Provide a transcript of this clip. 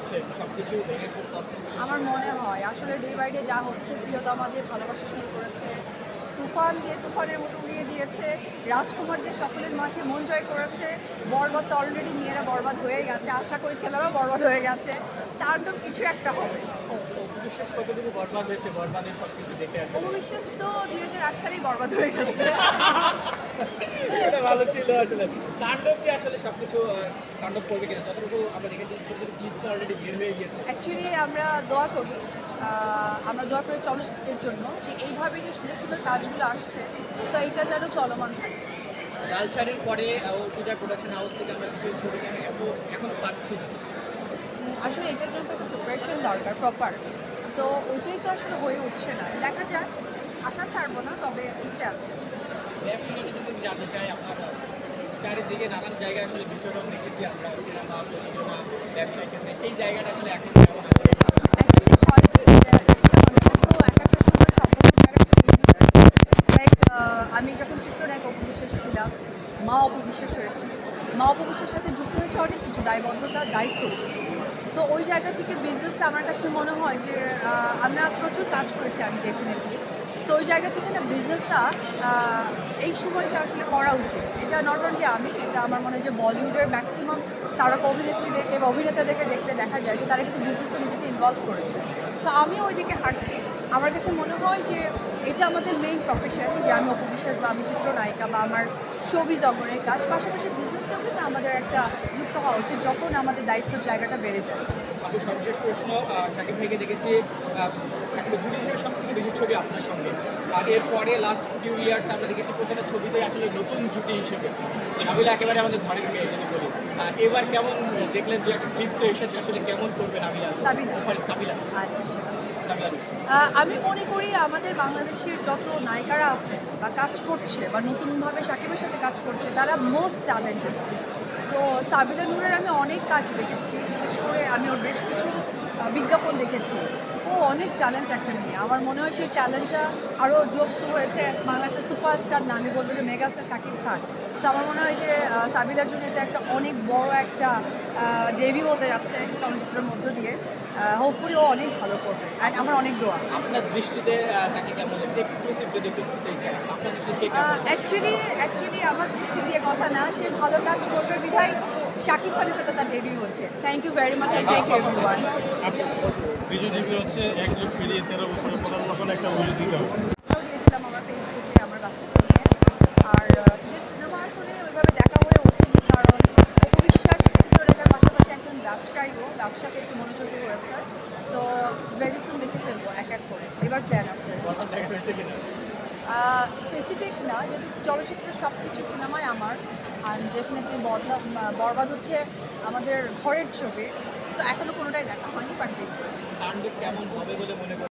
হচ্ছে সবকিছু ভেঙে চুরে তছনছ? আমার মনে হয় আসলে ডে বাই ডে যা হচ্ছে, প্রিয়তমা দিয়ে ভালোবাসা শুরু করেছে, তুফান দিয়ে তুফানের মতো উড়িয়ে দিয়েছে, রাজকুমার দিয়ে সকলের মাঝে মন জয় করেছে, বরবাদ তো অলরেডি মেয়েরা বরবাদ হয়ে গেছে, আশা করি ছেলেরাও বরবাদ হয়ে গেছে, তাণ্ডব কিছু একটা হবে। বিশেষ কতটুকু বরবাদ হয়েছে বরবাদের সবকিছু দেখে আসলে? অবিশ্বাস তো 2008 সালেই বরবাদ হয়ে গেছে। এটা ভালো ছিল আসলে। তাণ্ডব কি আসলে সবকিছু তাণ্ডব করবে কিনা? যতটুকু আমরা দেখেছি ছোট ছোট ক্লিপস অলরেডি বের হয়ে গিয়েছে। অ্যাকচুয়ালি আমরা দোয়া করি চলচ্চিত্রের জন্য যে এইভাবে যে সুন্দর সুন্দর কাজগুলো আসছে, সো এটা যেন চলমান থাকে। লাল শাড়ির পরে পূজা প্রোডাকশন হাউস থেকে আমরা কিছু ছবি এখনো পাচ্ছি না। আসলে এটার জন্য তো প্রিপারেশন দরকার প্রপার, তো ওইটাই তো আসলে হয়ে উঠছে না। দেখা যাক, আশা ছাড়বো না, তবে ইচ্ছে আছে। ব্যবসাটা যদি আমি জানতে চাই আপনার চারিদিকে নানান জায়গায় আসলে বিচরণ দেখেছি আমরা সিনেমা প্রযোজনা ব্যবসায়িক ক্ষেত্রে এই জায়গাটা আসলে এখন কেমন আছে? অ্যাকচুয়ালি হয় কি যে একটা মানুষের তো এক একটা সময় সব রকম জায়গায় লাইক আমি যখন চিত্রনায়ক অপু বিশ্বাস ছিলাম, মা অপু বিশ্বাস হয়েছি, মা অপু বিশ্বাসের সাথে যুক্ত হয়েছে অনেক কিছু দায়বদ্ধতা, দায়িত্ব। সো ওই জায়গা থেকে বিজনেসটা আমার কাছে মনে হয় যে আমরা প্রচুর কাজ করেছি আমি ডেফিনেটলি। সো ওই জায়গা থেকে না বিজনেসটা এই সময়টা আসলে করা উচিত। এটা নট অনলি আমি, এটা আমার মনে হয় যে বলিউডের ম্যাক্সিমাম তারকা অভিনেত্রীদেরকে বা অভিনেতাদেরকে দেখলে দেখা যায় যে তারা কিন্তু বিজনেসে নিজেকে ইনভলভ করেছে। সো আমিও ওই দিকে হাঁটছি। আমার কাছে মনে হয় যে এটা আমাদের মেইন প্রফেশন, যে আমি অপু বিশ্বাস বা আমি চিত্রনায়িকা বা আমার শোবিজ অঙ্গনের কাজ, পাশাপাশি বিজনেসটাও কিন্তু আমাদের একটা যুক্ত হওয়া উচিত যখন আমাদের দায়িত্বের জায়গাটা বেড়ে যায়। আপু সর্বশেষ প্রশ্ন, শাকিব ভাইকে দেখেছি শাকিবের জুটি হিসেবে সব থেকে বেশি ছবি আপনার সঙ্গে। এরপরে লাস্ট ফিউ ইয়ার্স আমরা দেখেছি প্রত্যেকটা ছবিতে আসলে নতুন জুটি হিসেবে নাবিলা একেবারে আমাদের ঘরের মেয়ে যদি বলি। এবার কেমন দেখলেন যে একটা ক্লিপসে এসেছে আসলে কেমন করবে নাবিলা? সাবিলা। সরি সাবিলা। আচ্ছা, সাবিলা। আমি মনে করি আমাদের বাংলাদেশের যত নায়িকারা আছে বা কাজ করছে বা নতুনভাবে সাকিবের সাথে কাজ করছে, তারা মোস্ট ট্যালেন্টেড। তো সাবিলা নূরের আমি অনেক কাজ দেখেছি, বিশেষ করে আমি ওর বেশ কিছু বিজ্ঞাপন দেখেছি। ও অনেক ট্যালেন্ট একটা মেয়ে। আমার মনে হয় সেই ট্যালেন্টটা আরও যুক্ত হয়েছে বাংলাদেশের সুপারস্টার না, আমি বলবো যে মেগাস্টার শাকিব খান। তো আমার মনে হয় যে সাবিলার জন্য এটা একটা অনেক বড় একটা ডেবিউ হতে যাচ্ছে চলচ্চিত্রের মধ্য দিয়ে। হোপফুলি ও অনেক ভালো করবে, অ্যান্ড আমার অনেক দোয়া। আপনার দৃষ্টিতে তাকে কেমন লাগছে? এক্সক্লুসিভ যদি একটু বলতে চাই আপনার দৃষ্টিতে সে কেমন? অ্যাকচুয়ালি আমার দৃষ্টি দিয়ে কথা না, সে ভালো কাজ করবে বিধায় শাকিব খানের সাথে তার ডেবিউ হচ্ছে। Thank you very much, thank you everyone. BJP হচ্ছে এক যুগ পেরিয়ে 13 বছরের প্রধান একটা অভিযোগ দিতে হবে। এটাও দিয়েছিলাম আমার ফেসবুকে আমার বাচ্চাকে নিয়ে। আর ঈদের সিনেমা আসলে ওইভাবে দেখা হয়ে ওঠেনি, কারণ অপবিশ্বাস চিত্রলেখার পাশাপাশি একজন ব্যবসায়ীও ব্যবসাতে একটু মনোযোগী হয়েছে। সো ভেরি সুন দেখে ফেলবো এক এক করে, এবার প্ল্যান আছে। বরবাদ দেখা হয়েছে কিনা? স্পেসিফিক না, যেহেতু চলচ্চিত্রের সব কিছু সিনেমাই আমার, আর ডেফিনেটলি বরবাদ হচ্ছে আমাদের ঘরের ছবি। তো এখনও কোনোটাই দেখা হয়নি, বাট দেখবো। তাণ্ডব কেমন হবে বলে মনে করেন?